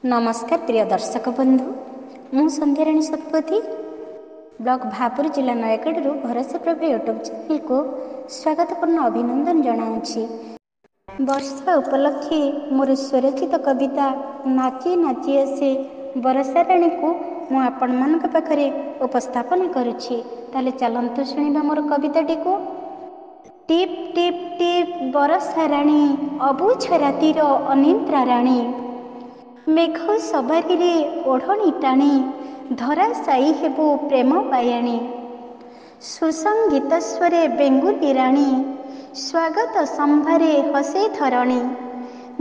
नमस्कार प्रिय दर्शक बंधु मु संध्याराणी शतपथी ब्लॉक भापुर जिला नयगढ़ भरोसा प्रभु यूट्यूब चैनल को स्वागतपूर्ण अभिनंदन जनाऊँगी। वर्षा उपलक्षे मोर स्वरचित कविता नाची नाची आसे बरसा राणी को मु आपण मानक पाखरे उपस्थापन करुछि। ताले चलंतु शुणिबा मोर कविताटी को। टिप टिप टिप बरसा राणी अबुझ रातिर अनिद्रा राणी, मेघ सवारी ओढ़णी टाणी धराशायी हेबु प्रेम बायाणी। सुसंगीत स्वरे बेंगुली राणी स्वागत संभारे हसे धरणी,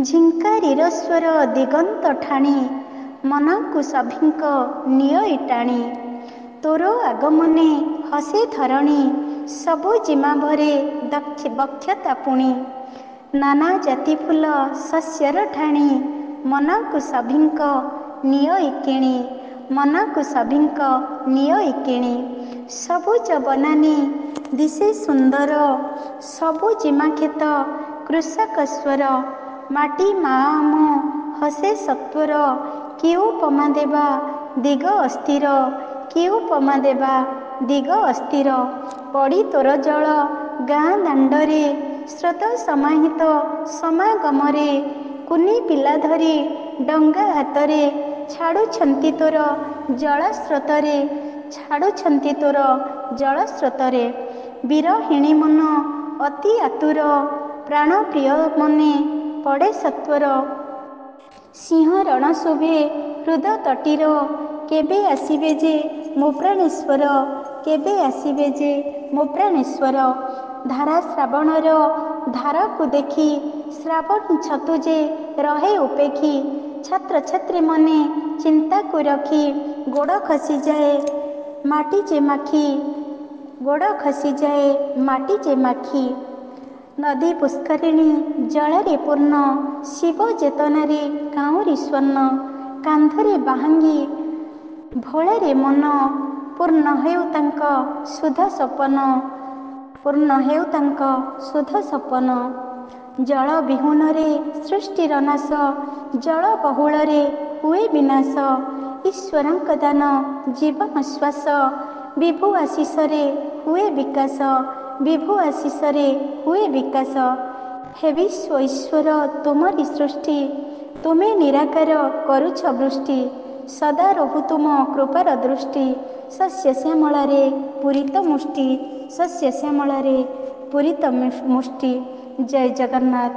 झिंकारीर स्वर दिगंत ठाणी मन को सभिंक निय टाणी। तोर आगमने हसे धरणी सबु जिमा भरे बक्षता पुणी, नाना जाति फूल शस्यर ठाणी मन को सभिंक निय किणी, मन को सभिंक निय किणी। सबुज बनानी दिशे सुंदर सबु जिमा खेत कृषक स्वर, माटी माम हसे सत्वर किउ पमा देवा दिग अस्थिर, किउ पमा देवा दिग अस्थिर। पड़ी तोर जल गाँ दांडरे स्रोत समाहित समागमरे, कुनी पिला धरी डंगा हातरे छाड़ुछंती तोर जल स्रोतरे, छाड़ुछंती तोर जल स्रोतरे। विरहिणी मन अति आतुर प्राण प्रिय मने पड़े सत्वर, सिंह रण शोभे हृद तटीर केबे आसिबे जे मो प्राणेश्वर, केबे आसिबे जे मो प्राणेश्वर। धारा श्रावणर धार को देखी श्रावण छतु जे रहे उपेखी, छात्र छात्री मने चिंता को रखी गोड़ खसी जाए माटी जे माखी, गोड़ खसी जाए माटी जे माखी। नदी पुष्करिणी जलरे पूर्ण शिव चेतनारे काउरी स्वर्ण, कांधरे बाहांगी भोଳରେ मन पूर्ण हेउ तांक सुध सपन, पूर्ण हेउ तांक सुध सपन। जल विहुନରେ सृष्टिर नाश, जल बहुଳରେ हुए विनाश। ईश्वरଙ୍କ दान जीवन श्वास, विभु आशीषरे हुए विकास, विभु आशीषरे हुए विकास। हे विश्व ईश्वर तुमरी सृष्टि, तुमे निराकार करुछ वृष्टि, सदा रहु तुम कृपार दृष्टि। शस्य श्यामलारे पूरित मुष्टि, शस्य श्यामलारे पूरित मुष्टि। जय जगन्नाथ।